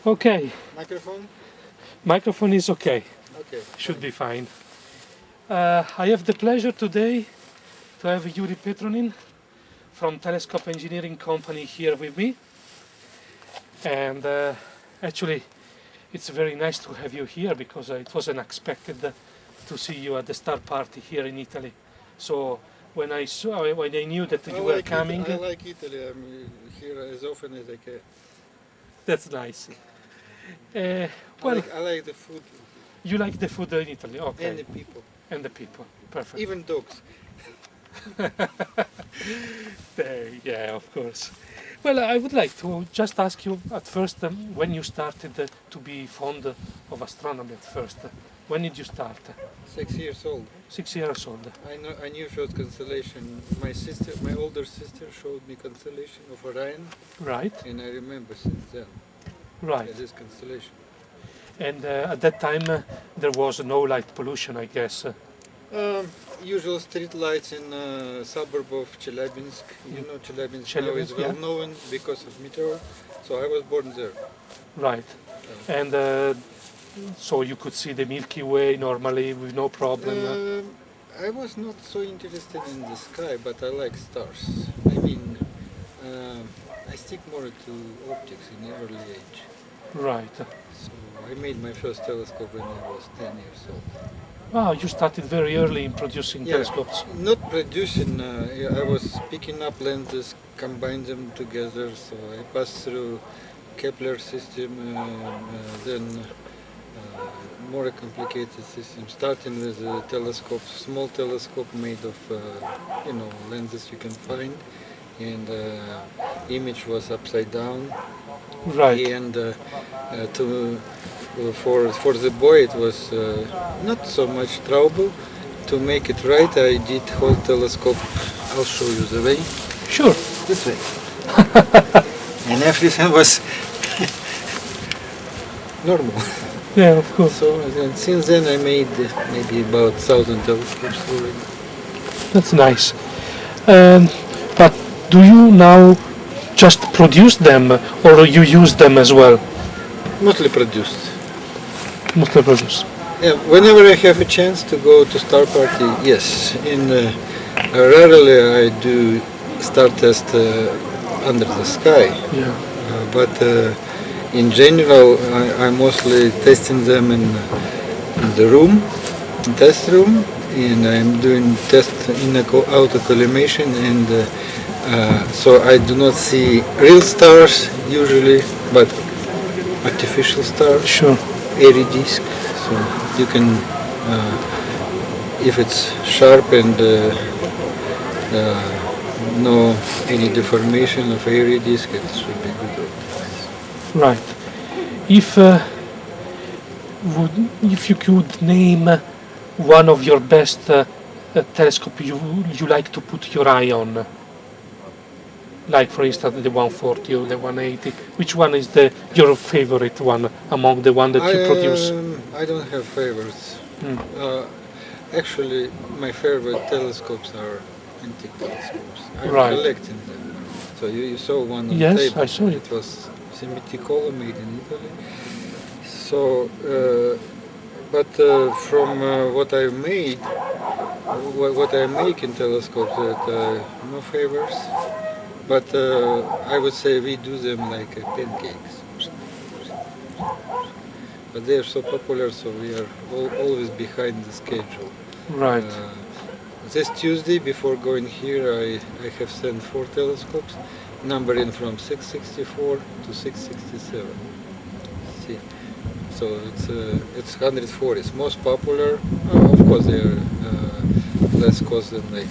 Okay, Microphone? microphone is okay. Okay. Should be fine. I have the pleasure today to have Yuri Petrunin from Telescope Engineering Company here with me. And actually, it's very nice to have you here because it was unexpected to see you at the start party here in Italy. So when I knew that you were coming, I like Italy. I'm here as often as I can. that's nice. Well, I like the food you like the food in Italy, okay? and the people, And the people, perfect. even dogs. Yeah, of course. Well, I would like to just ask you at first when you started to be fond of astronomy at first. When did you start? 6 years old. 6 years old. I knew first constellation. My older sister showed me constellation of Orion, Right, and I remember since then right. this constellation. And at that time there was no light pollution, I guess. Usual street lights in suburb of Chelyabinsk. You know Chelyabinsk now is Chelyabinsk, well yeah. known because of meteor. So I was born there. Right. And so you could see the Milky Way normally with no problem. I was not so interested in the sky, but I like stars. I mean, I stick more to optics in the early age. Right. So I made my first telescope when I was 10 years old. Wow, you started very early in producing telescopes. Not producing, I was picking up lenses, combine them together, so I passed through Kepler system, then more complicated system, starting with a telescope, small telescope made of lenses you can find, and image was upside down. Right. And for the boy it was not so much trouble to make it right. I did whole telescope. I'll show you the way. Sure. This way. And everything was normal. Yeah, of course. So since then I made maybe about 1,000 telescopes already. That's nice. But do you now just produce them or you use them as well? Mostly produced. Mostly produce. Yeah, whenever I have a chance to go to star party, yes. Rarely I do star test under the sky. Yeah. But in general, I'm mostly testing them in the room, test room, and I'm doing test in auto-collimation, and so I do not see real stars usually, but artificial stars. Sure. Airy disk, so you can, if it's sharp and no any deformation of airy disk, it should be good. Right. If you could name one of your best telescope you like to put your eye on, like for instance the 140 or the 180, which one is your favorite one among the one that you produce? I don't have favorites. Actually, my favorite telescopes are antique telescopes. I'm collecting them. So you saw one on the table. Yes, I saw it. It was Semiticola, made in Italy. So, from what I made, what I make in telescopes, no favors. But I would say we do them like pancakes. But they are so popular, so we are always behind the schedule. Right. This Tuesday, before going here, I have sent 4 telescopes, numbering from 664 to 667. See, so it's 140. It's most popular. Of course, they are less cost than like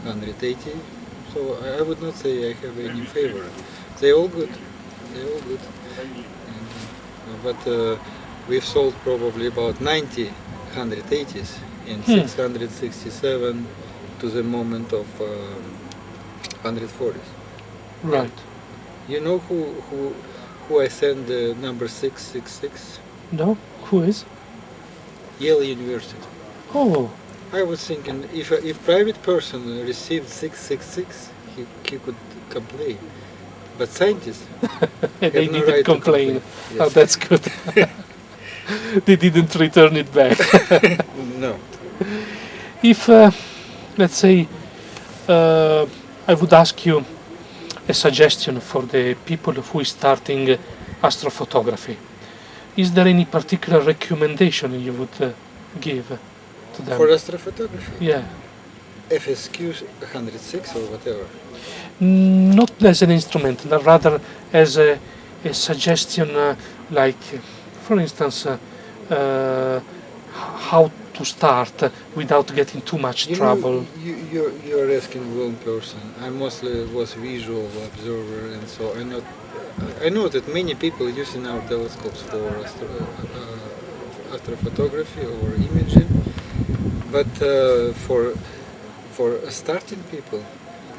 180. So I would not say I have any favorite. They're all good. They're all good. But we've sold probably about 90 180s and 667 to the moment of 140s. Right. You know who I sent the number 666? No? Who is? Yale University. Oh. I was thinking if private person received 666, he could complain. But scientists They have no didn't right to complain. Yes. Oh, that's good. They didn't return it back. No. If, let's say, I would ask you a suggestion for the people who is starting astrophotography, is there any particular recommendation you would give to them? For astrophotography, Yeah, FSQ 106 or whatever. not as an instrument, but rather as a suggestion, like, for instance, how to start without getting too much You trouble. know, you're asking wrong person. I mostly was visual observer, and so I know that many people using our telescopes for astrophotography or imaging, but for starting people,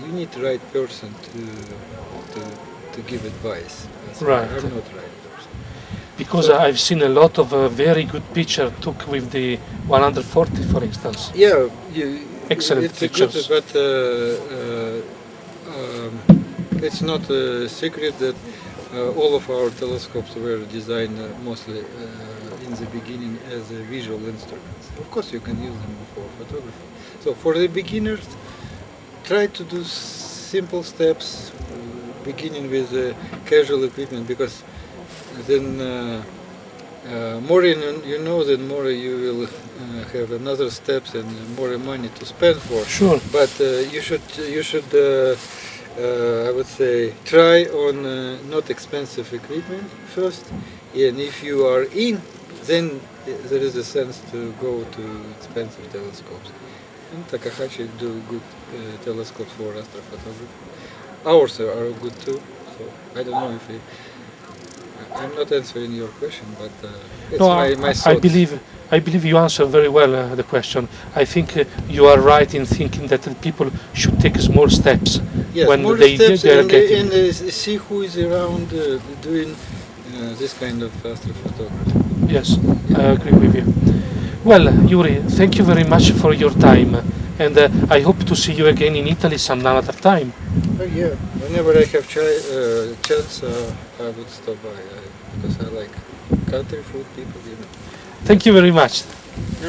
you need the right person to give advice. So Right. I'm not right person. Because So- I've seen a lot of very good picture took with the 140, for instance. Yeah, Excellent it's pictures. good, but it's not a secret that all of our telescopes were designed mostly in the beginning as visual instruments. Of course, you can use them for photography. So for the beginners, try to do simple steps, beginning with casual equipment, because then more you know, then more you will have another steps and more money to spend for. Sure. But you should I would say try on not expensive equipment first, and if you are in, then there is a sense to go to expensive telescopes. And Takahashi do good telescopes for astrophotography. Ours are good too. So I don't know if I'm not answering your question, but it's No, my I thoughts. believe you answer very well the question. I think you are right in thinking that the people should take small steps Yes, when more they steps are and, getting. see who is around doing this kind of astrophotography. Yes, I agree with you. Well, Yuri, thank you very much for your time, and I hope to see you again in Italy some another time. Yeah, whenever I have chance, I would stop by because I like country food, people. Thank you very much.